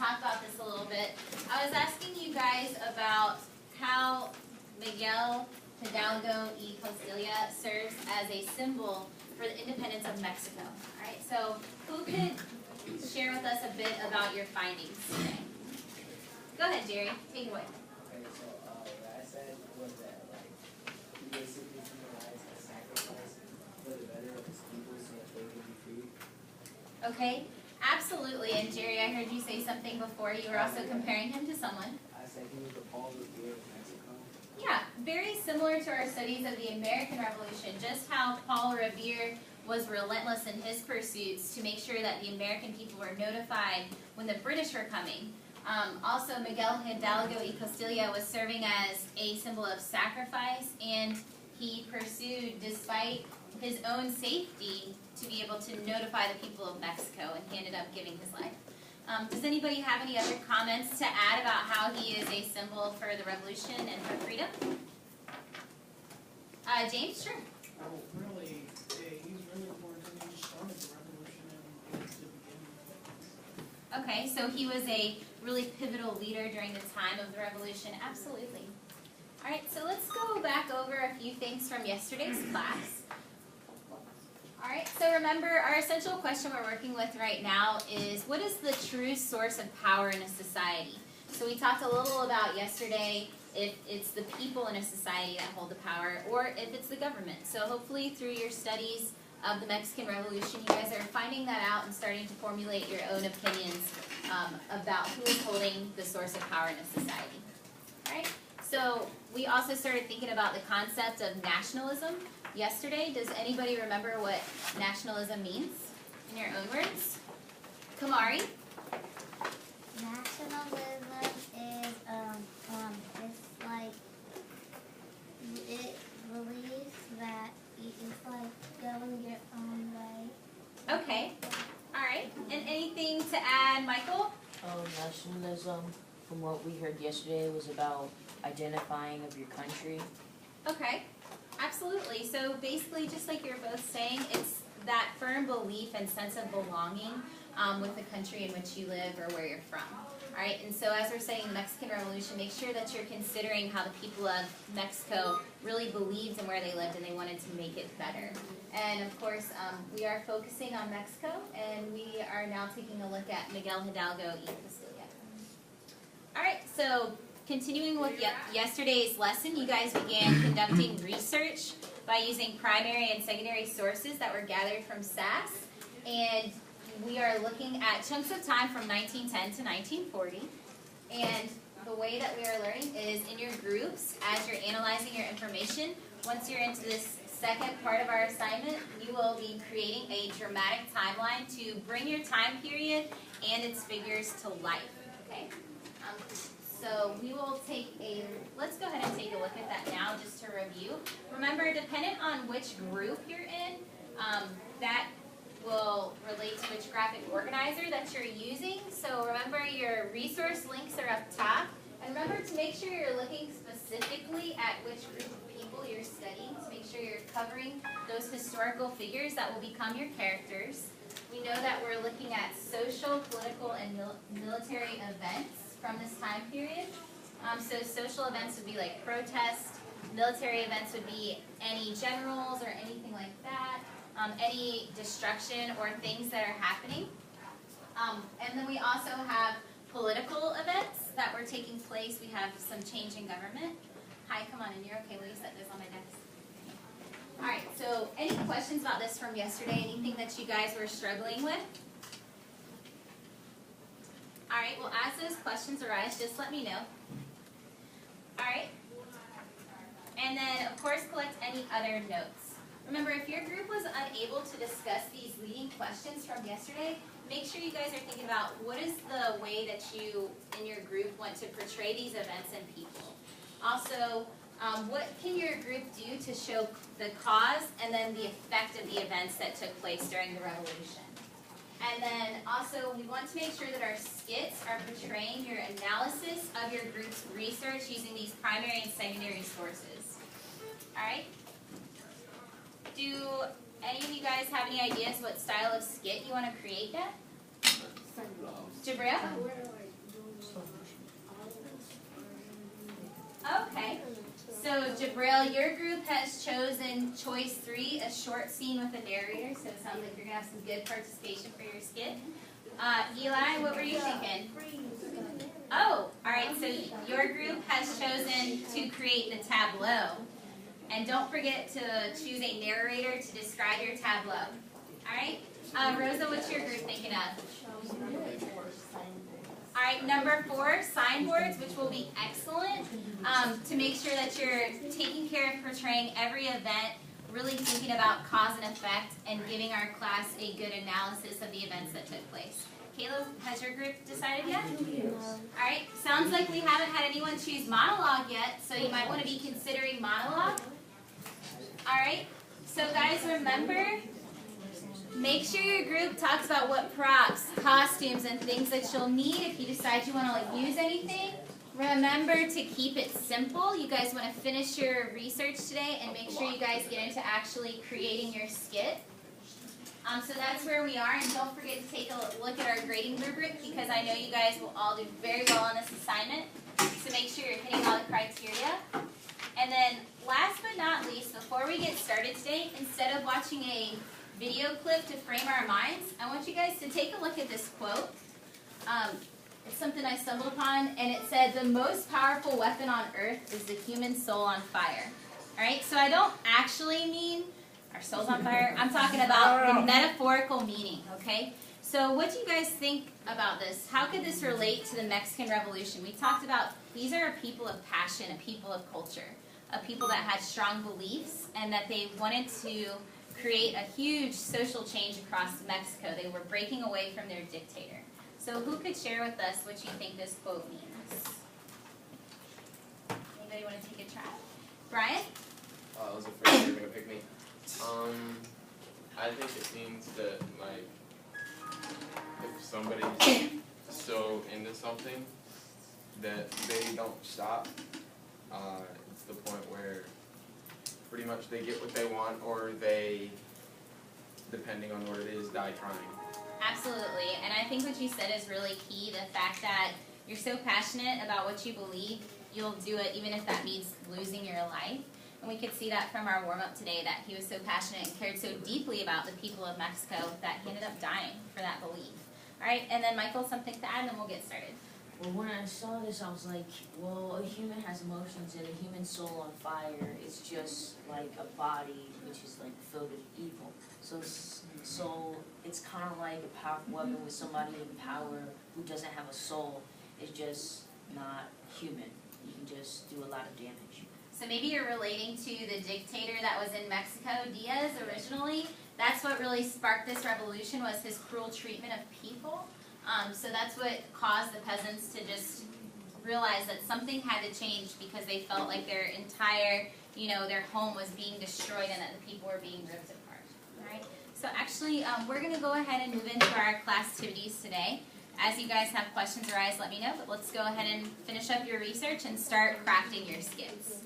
talk about this a little bit. I was asking you guys about how Miguel Hidalgo y Costilla serves as a symbol for the independence of Mexico. All right, so who could share with us a bit about your findings today? Go ahead, Jerry. Take it away. Okay, so what I said was that he basically symbolized a sacrifice for the better of his people so that they could be free. Okay, absolutely. And Jerry, I heard you say something before. You were also comparing him to someone. I said he was the Paul Revere of Mexico. Yeah, very similar to our studies of the American Revolution, just how Paul Revere was relentless in his pursuits to make sure that the American people were notified when the British were coming. Also, Miguel Hidalgo y Costilla was serving as a symbol of sacrifice, and he pursued, despite his own safety, to be able to notify the people of Mexico, and he ended up giving his life. Does anybody have any other comments to add about how he is a symbol for the revolution and for freedom? James, sure. Oh, really, he's really important. He started the revolution and to begin with. Okay, so he was a really pivotal leader during the time of the revolution. Absolutely. All right, so let's go back over a few things from yesterday's class. All right, so remember, our essential question we're working with right now is, what is the true source of power in a society? So we talked a little about yesterday if it's the people in a society that hold the power, or if it's the government. So hopefully through your studies of the Mexican Revolution, you guys are finding that out and starting to formulate your own opinions about who is holding the source of power in a society. All right, so we also started thinking about the concept of nationalism yesterday. Does anybody remember what nationalism means in your own words? Kamari? Nationalism is it's like it believes that it's like going your own way. Okay, all right. And anything to add, Michael? Nationalism, from what we heard yesterday, was about identifying of your country. Okay, absolutely. So basically, just like you're both saying, it's that firm belief and sense of belonging with the country in which you live or where you're from. All right, and so as we're saying, the Mexican Revolution, make sure that you're considering how the people of Mexico really believed in where they lived and they wanted to make it better. And of course, we are focusing on Mexico, and we are now taking a look at Miguel Hidalgo y Costilla. All right, so continuing with yesterday's lesson, you guys began conducting research by using primary and secondary sources that were gathered from SAS, and we are looking at chunks of time from 1910 to 1940, and the way that we are learning is in your groups as you're analyzing your information. Once you're into this second part of our assignment, you will be creating a dramatic timeline to bring your time period and its figures to life, okay? So we will let's go ahead and take a look at that now just to review. Remember, dependent on which group you're in, that will relate to which graphic organizer that you're using. So remember, your resource links are up top. And remember to make sure you're looking specifically at which group of people you're studying to make sure you're covering those historical figures that will become your characters. We know that we're looking at social, political, and military events from this time period. So social events would be like protests. Military events would be any generals or anything like that. Any destruction or things that are happening. And then we also have political events that were taking place. We have some change in government. Hi, come on in. You're okay. Will you set this on my desk? All right, so any questions about this from yesterday? Anything that you guys were struggling with? All right, well, as those questions arise, just let me know. All right. And then, of course, collect any other notes. Remember, if your group was unable to discuss these leading questions from yesterday, make sure you guys are thinking about what is the way that you, in your group, want to portray these events and people. Also, what can your group do to show the cause and then the effect of the events that took place during the revolution? And then also, we want to make sure that our skits are portraying your analysis of your group's research using these primary and secondary sources. All right? Do any of you guys have any ideas what style of skit you want to create yet? Jabria? Okay. So Jabril, your group has chosen choice 3, a short scene with a narrator. So it sounds like you're gonna have some good participation for your skit. Eli, what were you thinking? Oh, all right. So your group has chosen to create the tableau, and don't forget to choose a narrator to describe your tableau. All right. Rosa, what's your group thinking of? All right, number 4, signboards, which will be excellent to make sure that you're taking care of portraying every event, really thinking about cause and effect, and giving our class a good analysis of the events that took place. Caleb, has your group decided yet? All right, sounds like we haven't had anyone choose monologue yet, so you might want to be considering monologue. All right, so guys, remember, make sure your group talks about what props, costumes, and things that you'll need if you decide you want to use anything. Remember to keep it simple. You guys want to finish your research today and make sure you guys get into actually creating your skit. So that's where we are, and don't forget to take a look at our grading rubric because I know you guys will all do very well on this assignment. So make sure you're hitting all the criteria. And then last but not least, before we get started today, instead of watching a video clip to frame our minds, I want you guys to take a look at this quote. It's something I stumbled upon, and it said, "The most powerful weapon on earth is the human soul on fire." All right, so I don't actually mean our souls on fire. I'm talking about the metaphorical meaning, okay? So what do you guys think about this? How could this relate to the Mexican Revolution? We talked about these are a people of passion, a people of culture, a people that had strong beliefs, and that they wanted to create a huge social change across Mexico. They were breaking away from their dictator. So who could share with us what you think this quote means? Anybody want to take a try? Brian? I was afraid you were going to pick me. I think it means that, like, if somebody's so into something that they don't stop, it's the point where pretty much they get what they want, or they, depending on what it is, die trying. Absolutely, and I think what you said is really key, the fact that you're so passionate about what you believe, you'll do it even if that means losing your life. And we could see that from our warm-up today, that he was so passionate and cared so deeply about the people of Mexico that he ended up dying for that belief. All right, and then Michael, something to add, and then we'll get started. Well, when I saw this, I was like, well, a human has emotions, and a human soul on fire is just like a body which is like filled with evil. So it's kind of like a powerful weapon with somebody in power who doesn't have a soul. Is just not human. You can just do a lot of damage. So maybe you're relating to the dictator that was in Mexico, Diaz, originally. That's what really sparked this revolution, was his cruel treatment of people. So that's what caused the peasants to just realize that something had to change, because they felt like their entire, their home was being destroyed and that the people were being ripped apart. All right. So actually, we're going to go ahead and move into our class activities today. As you guys have questions arise, let me know, but let's go ahead and finish up your research and start crafting your skits.